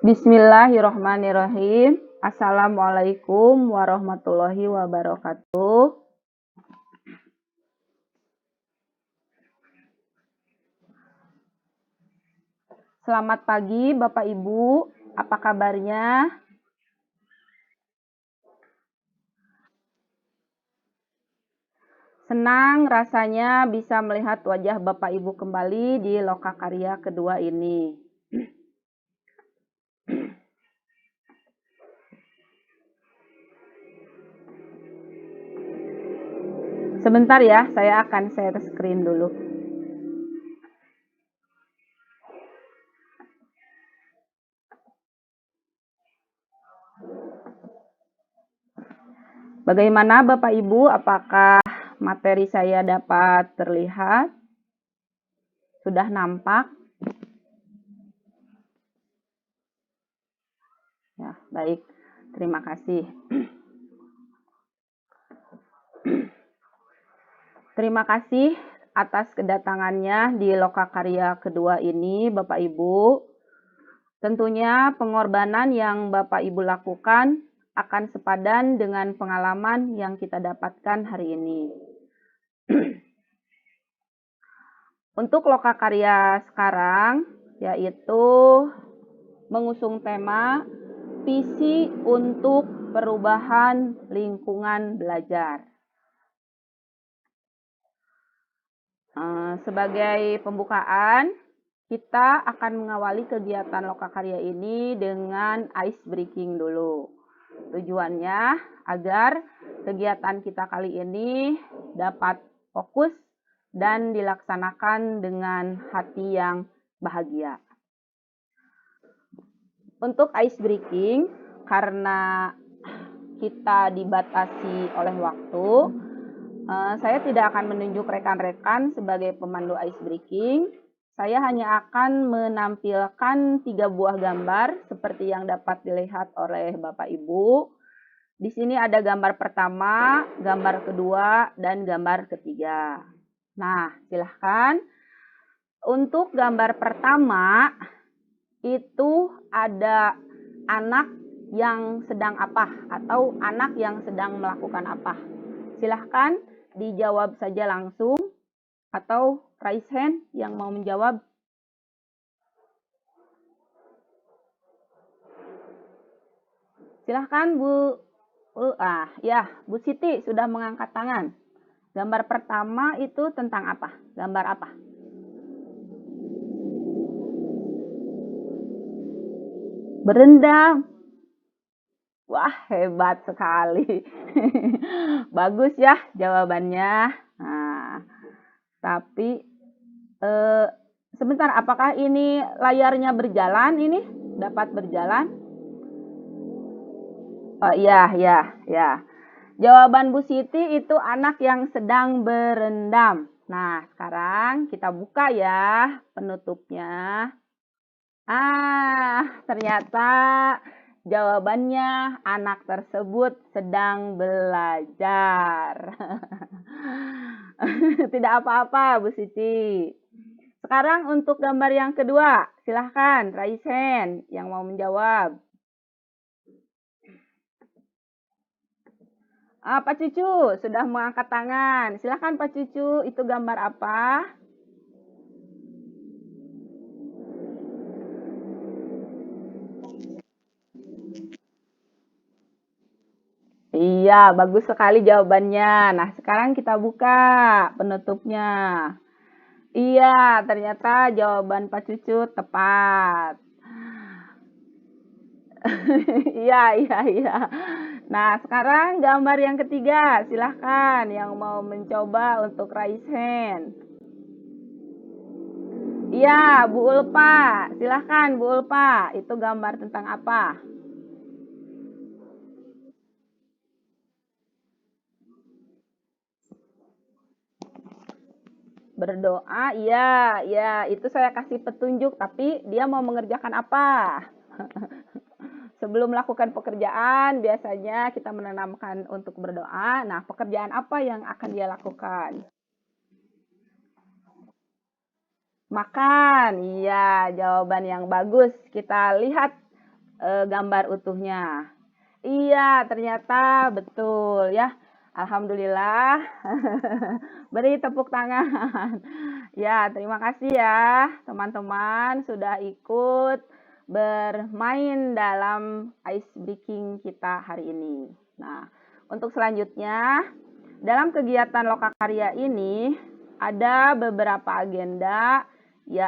Bismillahirrohmanirrohim. Assalamualaikum warahmatullahi wabarakatuh. Selamat pagi Bapak Ibu, apa kabarnya? Senang rasanya bisa melihat wajah Bapak Ibu kembali di Lokakarya kedua ini. Sebentar ya, saya akan share screen dulu. Bagaimana Bapak Ibu, apakah materi saya dapat terlihat? Sudah nampak? Ya, baik. Terima kasih. Terima kasih atas kedatangannya di Lokakarya kedua ini, Bapak Ibu. Tentunya pengorbanan yang Bapak Ibu lakukan akan sepadan dengan pengalaman yang kita dapatkan hari ini. Untuk Lokakarya sekarang, yaitu mengusung tema visi untuk perubahan lingkungan belajar. Sebagai pembukaan, kita akan mengawali kegiatan Lokakarya ini dengan ice breaking dulu. Tujuannya agar kegiatan kita kali ini dapat fokus dan dilaksanakan dengan hati yang bahagia. Untuk ice breaking, karena kita dibatasi oleh waktu, saya tidak akan menunjuk rekan-rekan sebagai pemandu ice breaking. Saya hanya akan menampilkan 3 buah gambar seperti yang dapat dilihat oleh Bapak Ibu. Di sini ada gambar pertama, gambar kedua, dan gambar ketiga. Nah, silahkan. Untuk gambar pertama, itu ada anak yang sedang apa atau anak yang sedang melakukan apa. Silahkan dijawab saja langsung atau raise hand yang mau menjawab. Silahkan Bu Siti sudah mengangkat tangan. Gambar pertama itu tentang apa? Gambar apa? Berendam. Wah, hebat sekali. Bagus ya jawabannya. Nah, tapi sebentar, apakah ini layarnya berjalan ini? Dapat berjalan? Oh iya. Jawaban Bu Siti itu anak yang sedang berendam. Nah, sekarang kita buka ya penutupnya. Ternyata jawabannya anak tersebut sedang belajar. Tidak apa-apa, Bu Siti. Sekarang untuk gambar yang kedua, silahkan raise hand yang mau menjawab. Pak Cucu sudah mengangkat tangan. Silahkan Pak Cucu, itu gambar apa? Iya, bagus sekali jawabannya. Nah, sekarang kita buka penutupnya. Iya, ternyata jawaban Pak Cucu tepat. Iya. Nah, sekarang gambar yang ketiga. Silahkan yang mau mencoba untuk raise hand. Iya, Bu Ulpa. Silahkan Bu Ulpa. Itu gambar tentang apa? Berdoa, iya. Itu saya kasih petunjuk, tapi dia mau mengerjakan apa? Sebelum melakukan pekerjaan, biasanya kita menanamkan untuk berdoa. Nah, pekerjaan apa yang akan dia lakukan? Makan. Iya, jawaban yang bagus. Kita lihat gambar utuhnya. Iya, ternyata betul ya. Alhamdulillah. Beri tepuk tangan. Ya, terima kasih ya teman-teman sudah ikut bermain dalam ice breaking kita hari ini. Nah, untuk selanjutnya, dalam kegiatan lokakarya ini ada beberapa agenda ya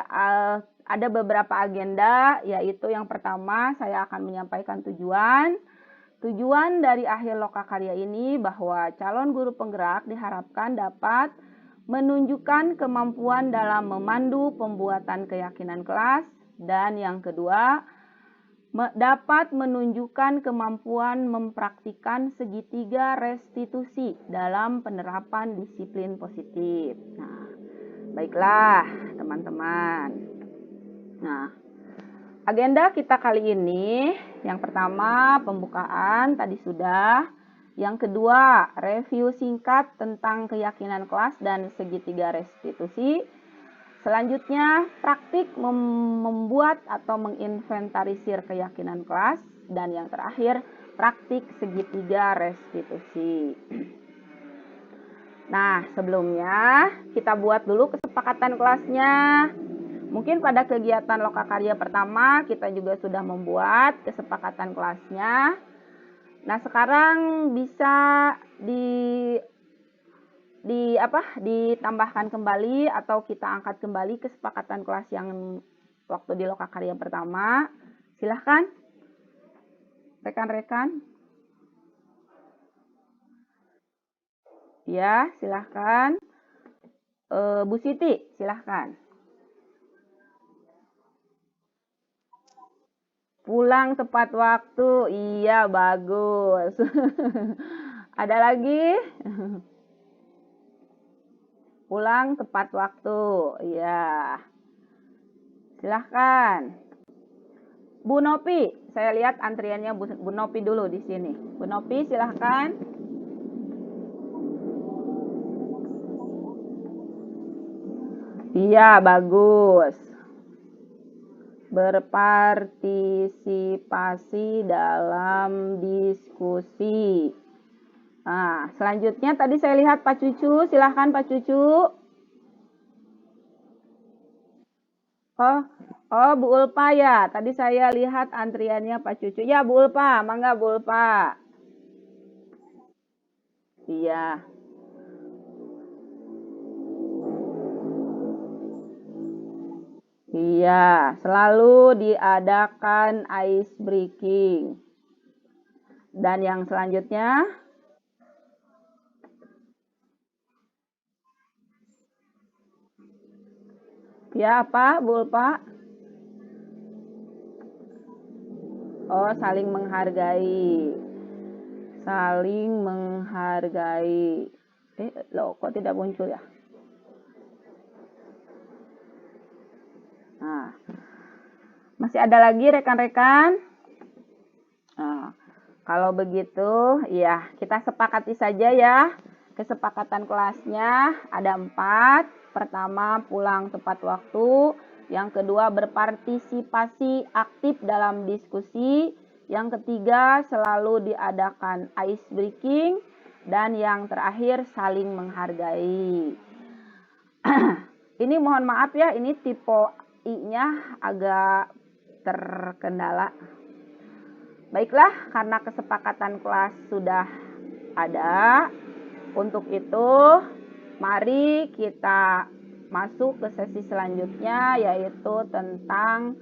ada beberapa agenda, yaitu yang pertama saya akan menyampaikan tujuan. Tujuan dari akhir lokakarya ini bahwa calon guru penggerak diharapkan dapat menunjukkan kemampuan dalam memandu pembuatan keyakinan kelas, dan yang kedua, dapat menunjukkan kemampuan mempraktikkan segitiga restitusi dalam penerapan disiplin positif. Nah, baiklah teman-teman. Nah, agenda kita kali ini, yang pertama pembukaan tadi sudah, yang kedua review singkat tentang keyakinan kelas dan segitiga restitusi, selanjutnya praktik membuat atau menginventarisir keyakinan kelas, dan yang terakhir praktik segitiga restitusi. Nah, sebelumnya kita buat dulu kesepakatan kelasnya. Mungkin pada kegiatan lokakarya pertama kita juga sudah membuat kesepakatan kelasnya. Nah, sekarang bisa ditambahkan kembali atau kita angkat kembali kesepakatan kelas yang waktu di lokakarya pertama. Silahkan rekan-rekan. Ya, silahkan. Bu Siti, silahkan. Pulang tepat waktu. Iya, bagus. Ada lagi? Pulang tepat waktu. Iya. Silahkan. Bu Nopi, saya lihat antriannya Bu Nopi dulu di sini. Bu Nopi, silahkan. Iya, bagus. Berpartisipasi dalam diskusi. Nah, selanjutnya tadi saya lihat Pak Cucu, silahkan Pak Cucu. Oh, Bu Ulpa ya. Tadi saya lihat antriannya Pak Cucu. Ya, Bu Ulpa, mangga Bu Ulpa. Iya. Iya, selalu diadakan ice breaking. Dan yang selanjutnya, ya apa, Bu Ulpa? Oh, saling menghargai. Saling menghargai. Loh, kok tidak muncul ya? Nah, masih ada lagi rekan-rekan? Nah, kalau begitu, ya kita sepakati saja ya. Kesepakatan kelasnya ada 4. Pertama, pulang tepat waktu. Yang kedua, berpartisipasi aktif dalam diskusi. Yang ketiga, selalu diadakan ice breaking. Dan yang terakhir, saling menghargai. Ini mohon maaf ya, ini tipe I-nya agak terkendala. Baiklah, karena kesepakatan kelas sudah ada, untuk itu mari kita masuk ke sesi selanjutnya, yaitu tentang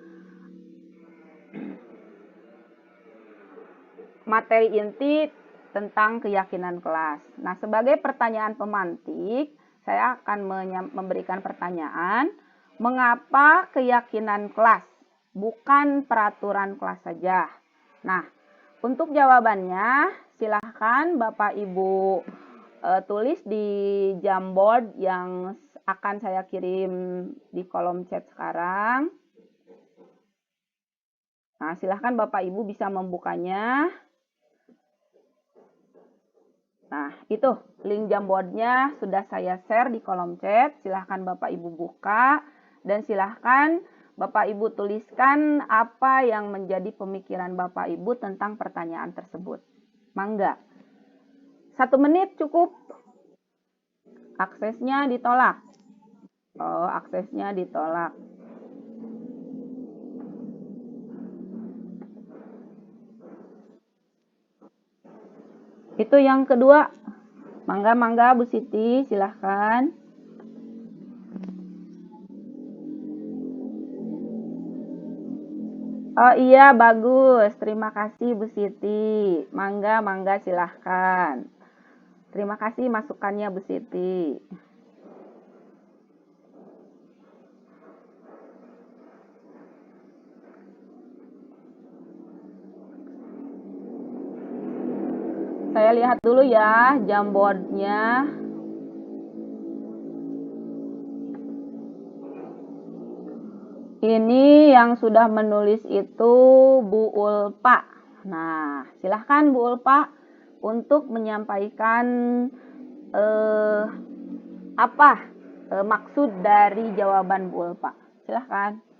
materi inti tentang keyakinan kelas. Nah, sebagai pertanyaan pemantik, saya akan memberikan pertanyaan, mengapa keyakinan kelas, bukan peraturan kelas saja? Nah, untuk jawabannya, silahkan Bapak Ibu tulis di Jamboard yang akan saya kirim di kolom chat sekarang. Nah, silahkan Bapak Ibu bisa membukanya. Nah, itu link Jamboardnya sudah saya share di kolom chat. Silahkan Bapak Ibu buka Dan silahkan Bapak Ibu tuliskan apa yang menjadi pemikiran Bapak Ibu tentang pertanyaan tersebut. Mangga. 1 menit cukup. Aksesnya ditolak. Oh, aksesnya ditolak. Itu yang kedua. Mangga Bu Siti, silahkan. Oh iya, bagus. Terima kasih Bu Siti. Mangga silahkan. Terima kasih masukannya Bu Siti. Saya lihat dulu ya Jamboardnya. Ini yang sudah menulis itu Bu Ulpa. Nah, silahkan Bu Ulpa untuk menyampaikan apa maksud dari jawaban Bu Ulpa. Silahkan.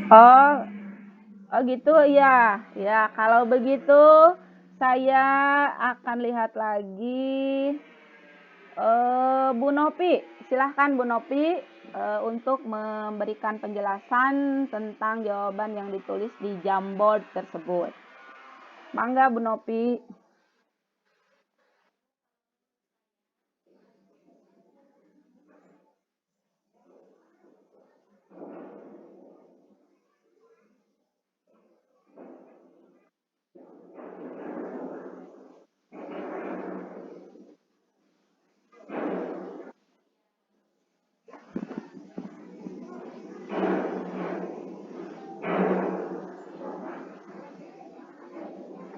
Oh gitu ya. Ya, kalau begitu saya akan lihat lagi Bu Nopi. Silahkan Bu Nopi untuk memberikan penjelasan tentang jawaban yang ditulis di Jamboard tersebut. Mangga Bu Nopi.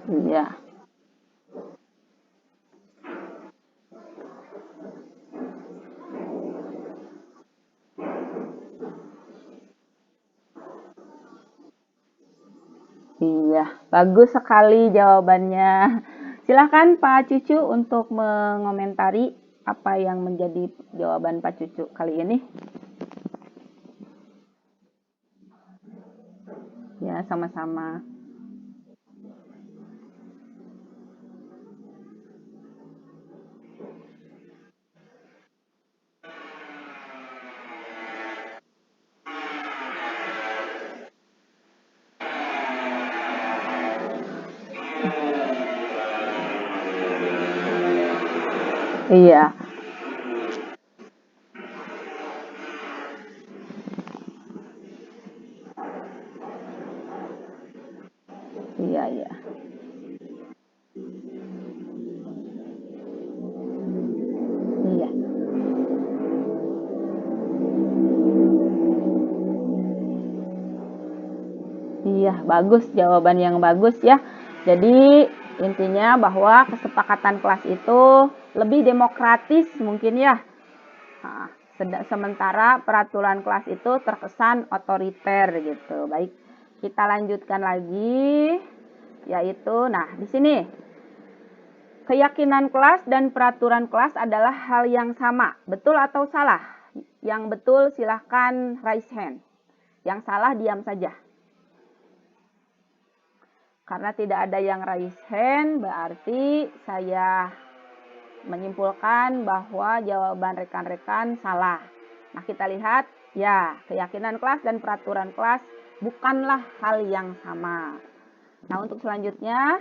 Iya. Iya, bagus sekali jawabannya. Silahkan Pak Cucu untuk mengomentari apa yang menjadi jawaban Pak Cucu kali ini. Ya, sama-sama. Iya. Iya, iya. Iya. Iya, bagus, jawaban yang bagus ya. Jadi intinya bahwa kesepakatan kelas itu lebih demokratis mungkin ya. Nah, sementara peraturan kelas itu terkesan otoriter gitu. Baik, kita lanjutkan lagi, yaitu, nah di sini keyakinan kelas dan peraturan kelas adalah hal yang sama. Betul atau salah? Yang betul silahkan raise hand. Yang salah diam saja. Karena tidak ada yang raise hand, berarti saya menyimpulkan bahwa jawaban rekan-rekan salah. Nah, kita lihat, ya, keyakinan kelas dan peraturan kelas bukanlah hal yang sama. Nah, untuk selanjutnya,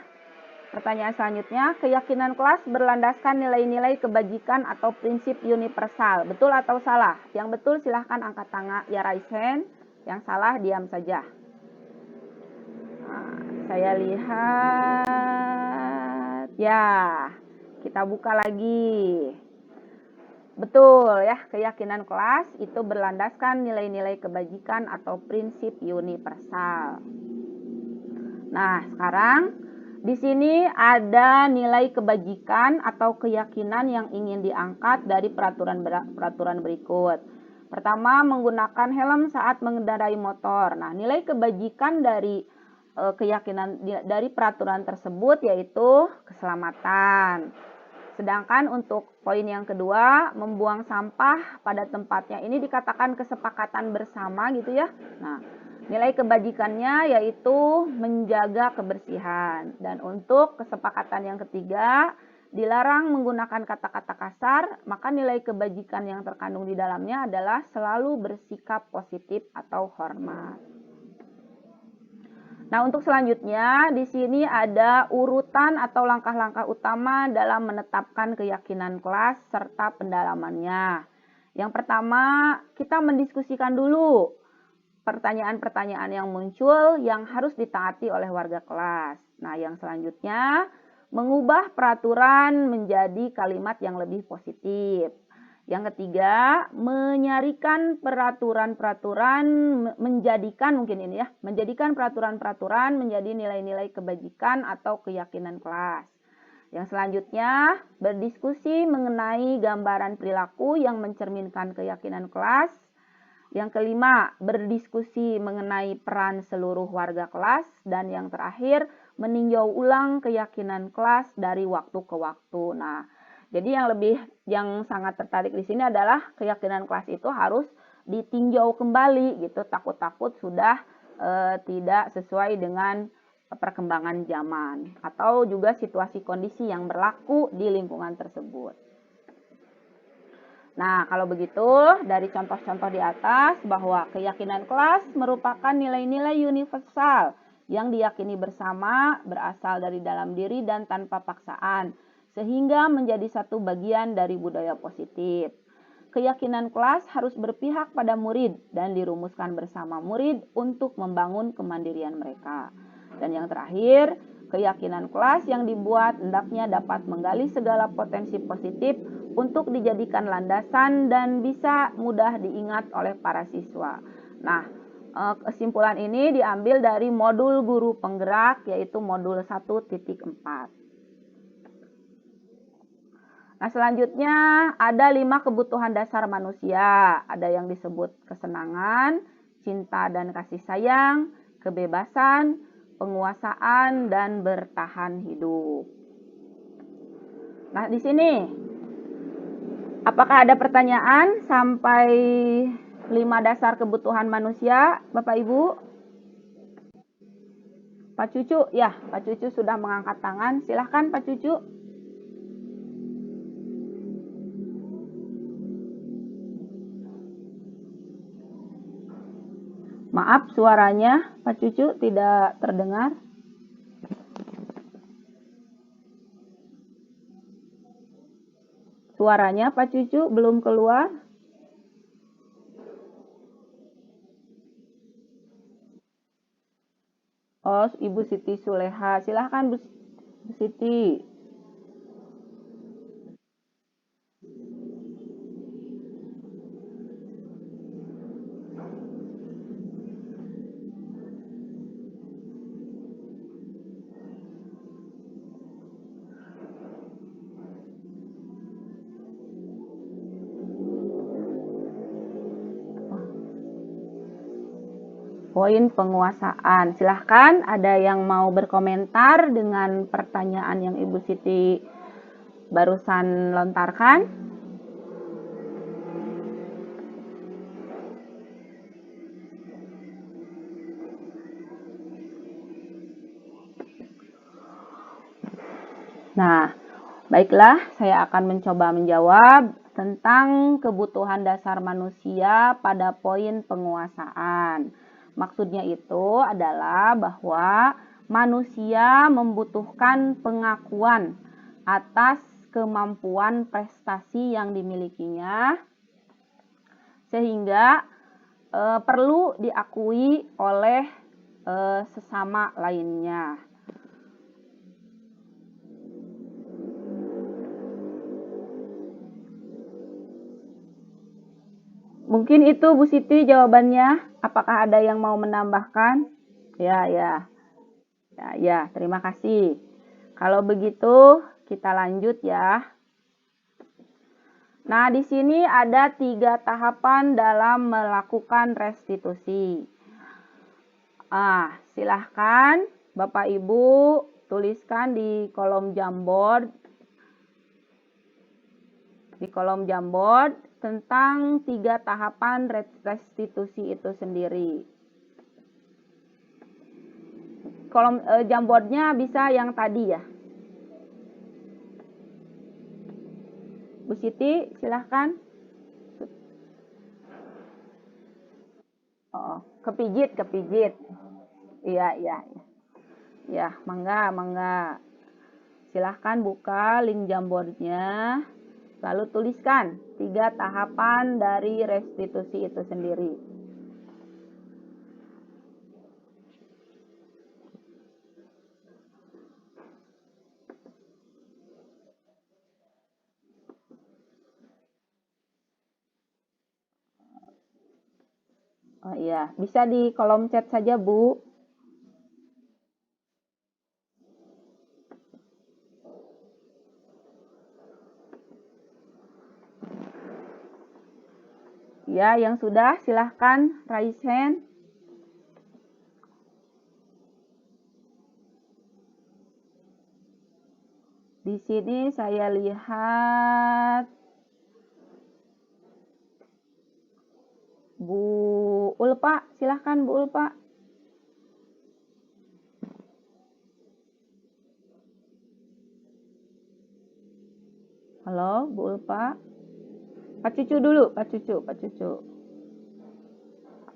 pertanyaan selanjutnya, keyakinan kelas berlandaskan nilai-nilai kebajikan atau prinsip universal. Betul atau salah? Yang betul silahkan angkat tangan, ya raise hand. Yang salah diam saja. Nah, saya lihat, ya, kita buka lagi. Betul ya, keyakinan kelas itu berlandaskan nilai-nilai kebajikan atau prinsip universal. Nah, sekarang di sini ada nilai kebajikan atau keyakinan yang ingin diangkat dari peraturan berikut. Pertama, menggunakan helm saat mengendarai motor. Nah, nilai kebajikan dari keyakinan dari peraturan tersebut yaitu keselamatan. Sedangkan untuk poin yang kedua, membuang sampah pada tempatnya. Ini dikatakan kesepakatan bersama gitu ya. Nah, nilai kebajikannya yaitu menjaga kebersihan. Dan untuk kesepakatan yang ketiga, dilarang menggunakan kata-kata kasar, maka nilai kebajikan yang terkandung di dalamnya adalah selalu bersikap positif atau hormat. Nah, untuk selanjutnya di sini ada urutan atau langkah-langkah utama dalam menetapkan keyakinan kelas serta pendalamannya. Yang pertama, kita mendiskusikan dulu pertanyaan-pertanyaan yang muncul yang harus ditaati oleh warga kelas. Nah, yang selanjutnya, mengubah peraturan menjadi kalimat yang lebih positif. Yang ketiga, menjadikan peraturan-peraturan menjadi nilai-nilai kebajikan atau keyakinan kelas. Yang selanjutnya, berdiskusi mengenai gambaran perilaku yang mencerminkan keyakinan kelas. Yang kelima, berdiskusi mengenai peran seluruh warga kelas. Dan yang terakhir, meninjau ulang keyakinan kelas dari waktu ke waktu. Nah, jadi yang sangat tertarik di sini adalah keyakinan kelas itu harus ditinjau kembali gitu. Takut-takut sudah tidak sesuai dengan perkembangan zaman atau juga situasi kondisi yang berlaku di lingkungan tersebut. Nah, kalau begitu dari contoh-contoh di atas bahwa keyakinan kelas merupakan nilai-nilai universal yang diyakini bersama, berasal dari dalam diri dan tanpa paksaan, sehingga menjadi satu bagian dari budaya positif. Keyakinan kelas harus berpihak pada murid dan dirumuskan bersama murid untuk membangun kemandirian mereka. Dan yang terakhir, keyakinan kelas yang dibuat hendaknya dapat menggali segala potensi positif untuk dijadikan landasan dan bisa mudah diingat oleh para siswa. Nah, kesimpulan ini diambil dari modul guru penggerak yaitu modul 1.4. Nah, selanjutnya ada 5 kebutuhan dasar manusia. Ada yang disebut kesenangan, cinta dan kasih sayang, kebebasan, penguasaan, dan bertahan hidup. Nah, di sini apakah ada pertanyaan sampai 5 dasar kebutuhan manusia, Bapak Ibu? Pak Cucu, ya, Pak Cucu sudah mengangkat tangan. Silahkan Pak Cucu. Maaf, suaranya Pak Cucu tidak terdengar. Suaranya Pak Cucu belum keluar. Oh, Ibu Siti Suleha. Silahkan Bu Siti. Poin penguasaan. Silahkan ada yang mau berkomentar dengan pertanyaan yang Ibu Siti barusan lontarkan. Nah, baiklah, saya akan mencoba menjawab tentang kebutuhan dasar manusia pada poin penguasaan. Maksudnya itu adalah bahwa manusia membutuhkan pengakuan atas kemampuan prestasi yang dimilikinya, sehingga perlu diakui oleh sesama lainnya. Mungkin itu Bu Siti jawabannya. Apakah ada yang mau menambahkan? Ya, terima kasih. Kalau begitu, kita lanjut ya. Nah, di sini ada 3 tahapan dalam melakukan restitusi. Silahkan Bapak Ibu tuliskan di kolom Jamboard. Tentang 3 tahapan restitusi itu sendiri. Kolom Jamboardnya bisa yang tadi ya. Bu Siti, silahkan. Oh, kepijit. Iya. Ya, mangga. Silahkan buka link Jamboardnya. Lalu tuliskan 3 tahapan dari restitusi itu sendiri. Oh iya, bisa di kolom chat saja, Bu. Ya, yang sudah silahkan raise hand. Di sini saya lihat Bu Ulpa, silahkan Bu Ulpa. Halo, Bu Ulpa. Pak Cucu dulu, Pak Cucu.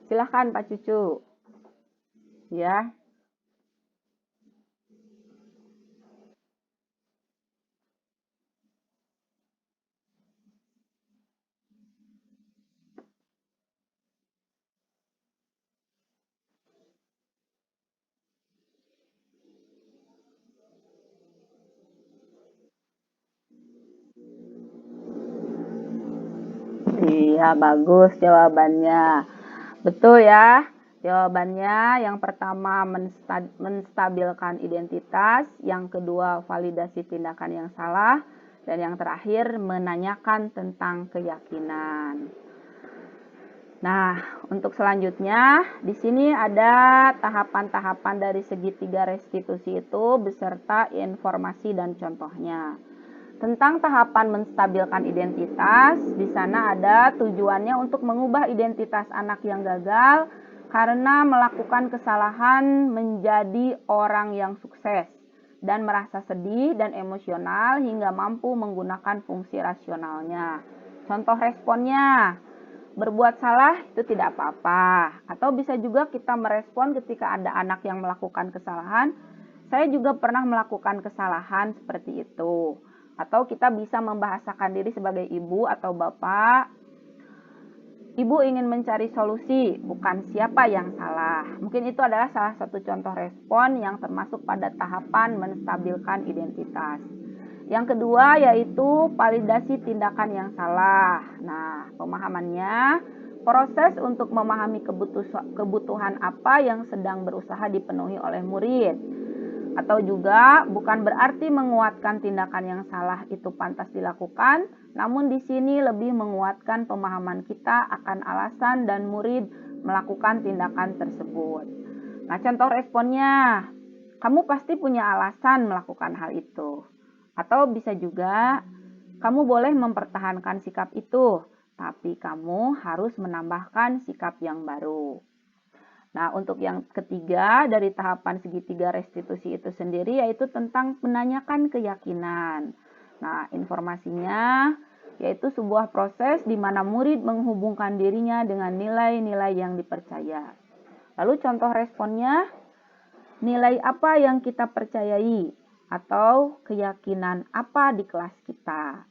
Silahkan Pak Cucu. Ya. Iya, bagus jawabannya. Betul ya. Jawabannya yang pertama menstabilkan identitas, yang kedua validasi tindakan yang salah, dan yang terakhir menanyakan tentang keyakinan. Nah, untuk selanjutnya di sini ada tahapan-tahapan dari segitiga restitusi itu beserta informasi dan contohnya. Tentang tahapan menstabilkan identitas, di sana ada tujuannya untuk mengubah identitas anak yang gagal karena melakukan kesalahan menjadi orang yang sukses dan merasa sedih dan emosional hingga mampu menggunakan fungsi rasionalnya. Contoh responnya, berbuat salah itu tidak apa-apa. Atau bisa juga kita merespon ketika ada anak yang melakukan kesalahan, saya juga pernah melakukan kesalahan seperti itu. Atau kita bisa membahasakan diri sebagai ibu atau bapak. Ibu ingin mencari solusi, bukan siapa yang salah. Mungkin itu adalah salah satu contoh respon yang termasuk pada tahapan menstabilkan identitas. Yang kedua yaitu validasi tindakan yang salah. Nah, pemahamannya, proses untuk memahami kebutuhan apa yang sedang berusaha dipenuhi oleh murid. Atau juga bukan berarti menguatkan tindakan yang salah itu pantas dilakukan, namun di sini lebih menguatkan pemahaman kita akan alasan dan murid melakukan tindakan tersebut. Nah, contoh responnya, kamu pasti punya alasan melakukan hal itu. Atau bisa juga, kamu boleh mempertahankan sikap itu, tapi kamu harus menambahkan sikap yang baru. Nah, untuk yang ketiga dari tahapan segitiga restitusi itu sendiri yaitu tentang menanyakan keyakinan. Nah, informasinya yaitu sebuah proses di mana murid menghubungkan dirinya dengan nilai-nilai yang dipercaya. Lalu contoh responnya, nilai apa yang kita percayai atau keyakinan apa di kelas kita.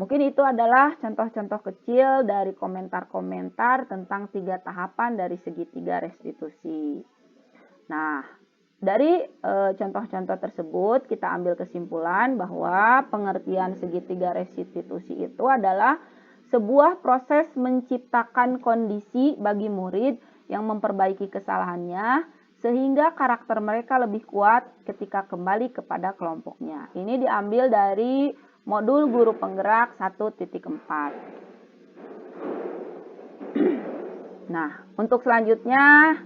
Mungkin itu adalah contoh-contoh kecil dari komentar-komentar tentang 3 tahapan dari segitiga restitusi. Nah, dari contoh-contoh tersebut kita ambil kesimpulan bahwa pengertian segitiga restitusi itu adalah sebuah proses menciptakan kondisi bagi murid yang memperbaiki kesalahannya sehingga karakter mereka lebih kuat ketika kembali kepada kelompoknya. Ini diambil dari modul guru penggerak 1.4. Nah, untuk selanjutnya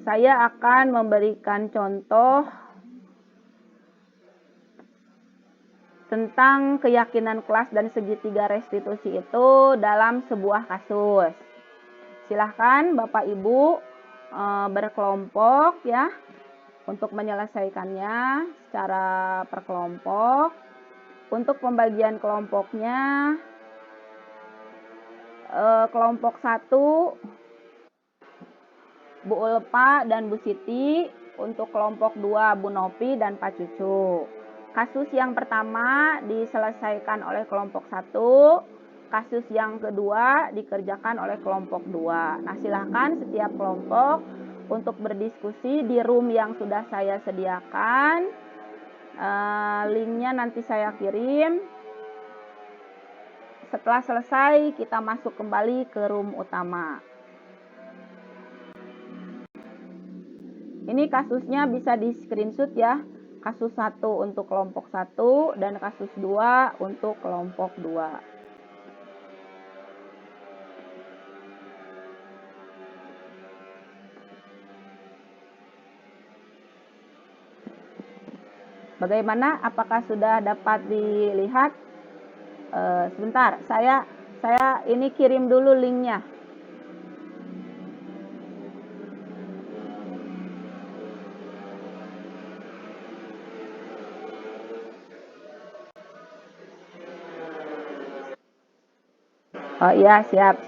saya akan memberikan contoh tentang keyakinan kelas dan segitiga restitusi itu dalam sebuah kasus. Silahkan Bapak Ibu berkelompok ya untuk menyelesaikannya secara per Untuk pembagian kelompoknya, kelompok 1 Bu Ulpa dan Bu Siti, untuk kelompok 2 Bu Nopi dan Pak Cucu. Kasus yang pertama diselesaikan oleh kelompok 1, kasus yang kedua dikerjakan oleh kelompok 2. Nah, silahkan setiap kelompok untuk berdiskusi di room yang sudah saya sediakan. Linknya nanti saya kirim. Setelah selesai, kita masuk kembali ke room utama. Ini kasusnya bisa di screenshot ya. Kasus 1 untuk kelompok 1 dan kasus 2 untuk kelompok 2. Bagaimana? Apakah sudah dapat dilihat? Sebentar, saya ini kirim dulu linknya. Oh iya, siap.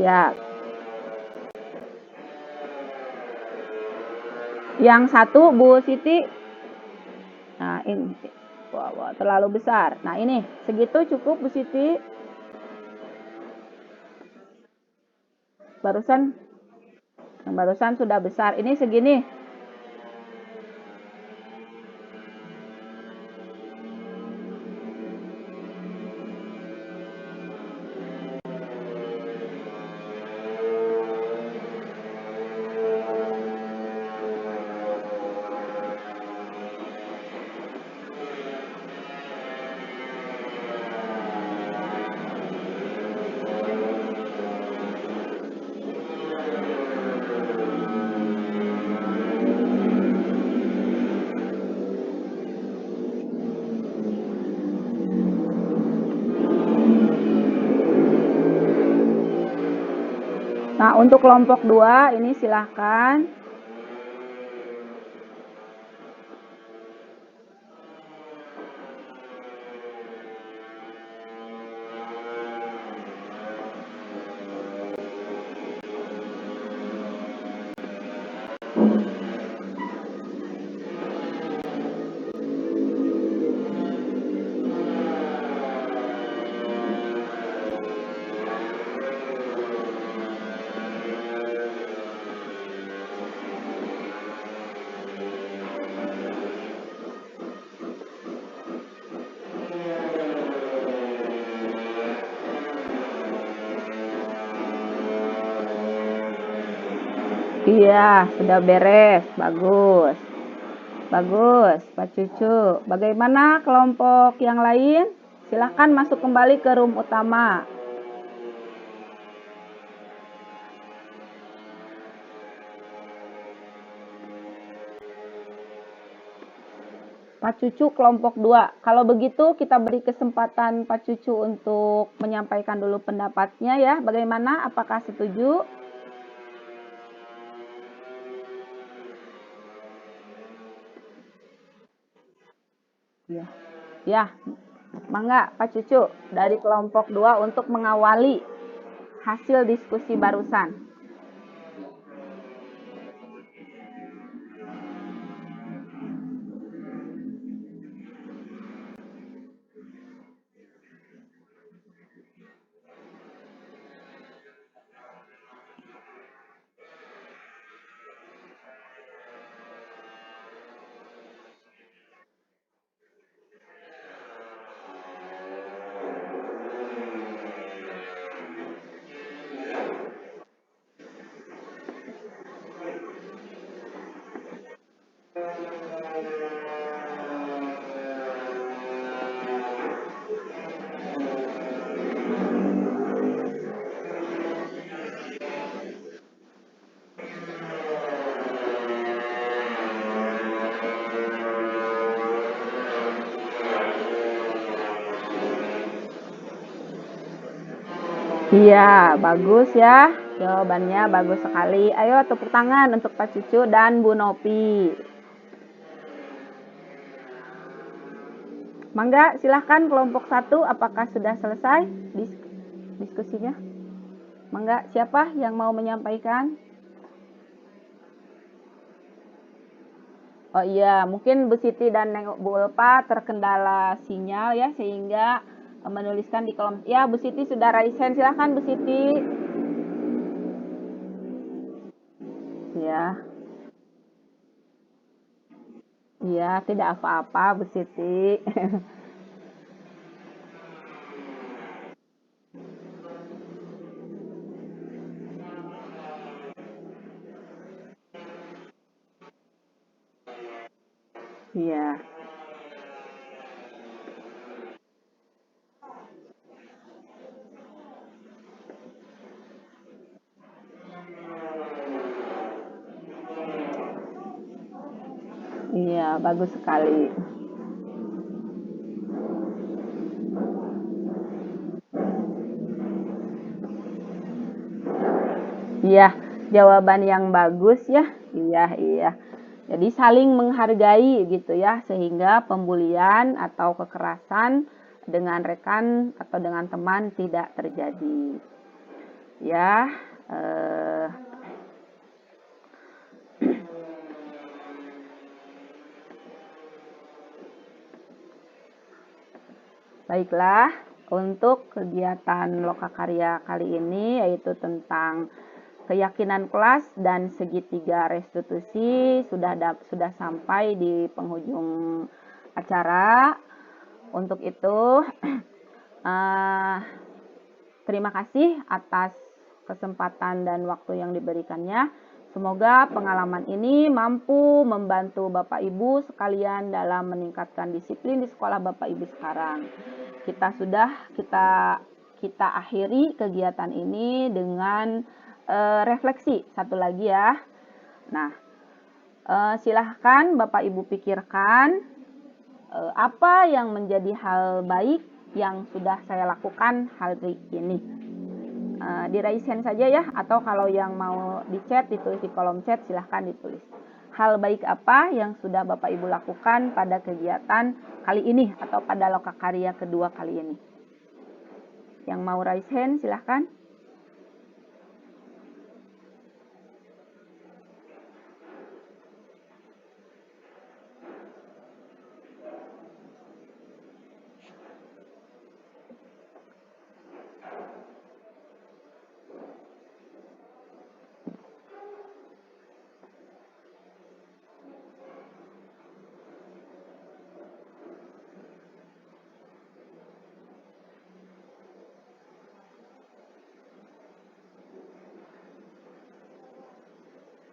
Yang satu Bu Siti. Nah, ini. Wah, terlalu besar. Nah, ini segitu cukup Bu Siti. Yang barusan sudah besar. Ini segini. Nah, untuk kelompok 2 ini silahkan. Iya, sudah beres. Bagus. Pak Cucu. Bagaimana kelompok yang lain? Silahkan masuk kembali ke room utama. Pak Cucu kelompok 2. Kalau begitu kita beri kesempatan Pak Cucu untuk menyampaikan dulu pendapatnya ya. Bagaimana? Apakah setuju? Ya, mangga Pak Cucu dari kelompok 2 untuk mengawali hasil diskusi barusan. Iya, bagus ya. Jawabannya bagus sekali. Ayo tepuk tangan untuk Pak Cucu dan Bu Nopi. Mangga, silahkan kelompok 1, apakah sudah selesai diskusinya? Mangga, siapa yang mau menyampaikan? Oh iya, mungkin Bu Siti dan Bu Ulfa terkendala sinyal ya, sehingga menuliskan di kolom. Ya, Bu Siti sudah raise hand, silahkan Bu Siti. Ya, iya, tidak apa-apa Bu Siti. Iya. Iya, bagus sekali. Iya, jawaban yang bagus ya. Iya, iya. Jadi saling menghargai gitu ya, sehingga pembulian atau kekerasan dengan rekan atau dengan teman tidak terjadi. Ya, baiklah, untuk kegiatan Lokakarya kali ini yaitu tentang keyakinan kelas dan segitiga restitusi sudah sampai di penghujung acara. Untuk itu, terima kasih atas kesempatan dan waktu yang diberikannya. Semoga pengalaman ini mampu membantu Bapak Ibu sekalian dalam meningkatkan disiplin di sekolah Bapak Ibu sekarang. Kita akhiri kegiatan ini dengan refleksi satu lagi ya. Nah, silahkan Bapak Ibu pikirkan apa yang menjadi hal baik yang sudah saya lakukan hari ini. Di raise hand saja ya, atau kalau yang mau di chat, ditulis di kolom chat, silahkan ditulis. Hal baik apa yang sudah Bapak Ibu lakukan pada kegiatan kali ini atau pada Lokakarya kedua kali ini? Yang mau raise hand silahkan.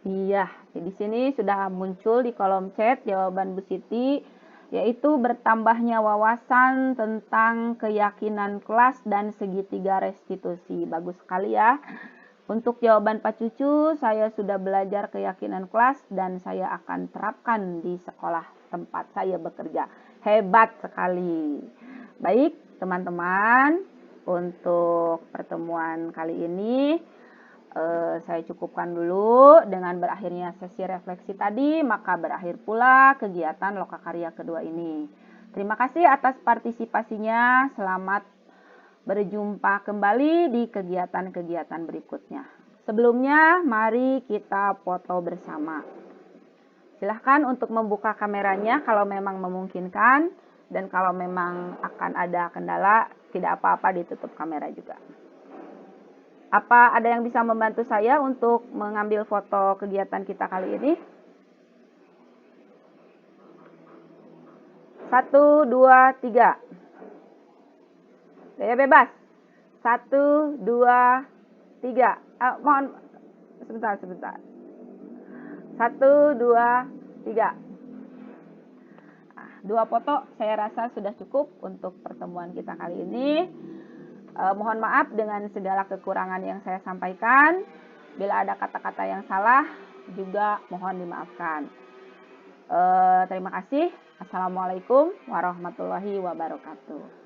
Iya, di sini sudah muncul di kolom chat jawaban Bu Siti, yaitu bertambahnya wawasan tentang keyakinan kelas dan segitiga restitusi. Bagus sekali ya. Untuk jawaban Pak Cucu, saya sudah belajar keyakinan kelas dan saya akan terapkan di sekolah tempat saya bekerja. Hebat sekali. Baik, teman-teman, untuk pertemuan kali ini saya cukupkan dulu. Dengan berakhirnya sesi refleksi tadi, maka berakhir pula kegiatan Lokakarya kedua ini. Terima kasih atas partisipasinya. Selamat berjumpa kembali di kegiatan-kegiatan berikutnya. Sebelumnya, mari kita foto bersama. Silahkan untuk membuka kameranya kalau memang memungkinkan, dan kalau memang akan ada kendala, tidak apa-apa ditutup kamera juga. Apa ada yang bisa membantu saya untuk mengambil foto kegiatan kita kali ini? 1, 2, 3. Saya bebas. 1, 2, 3. Mohon sebentar. 1, 2, 3. 2 foto saya rasa sudah cukup untuk pertemuan kita kali ini. Mohon maaf dengan segala kekurangan yang saya sampaikan. Bila ada kata-kata yang salah, juga mohon dimaafkan. Terima kasih. Assalamualaikum warahmatullahi wabarakatuh.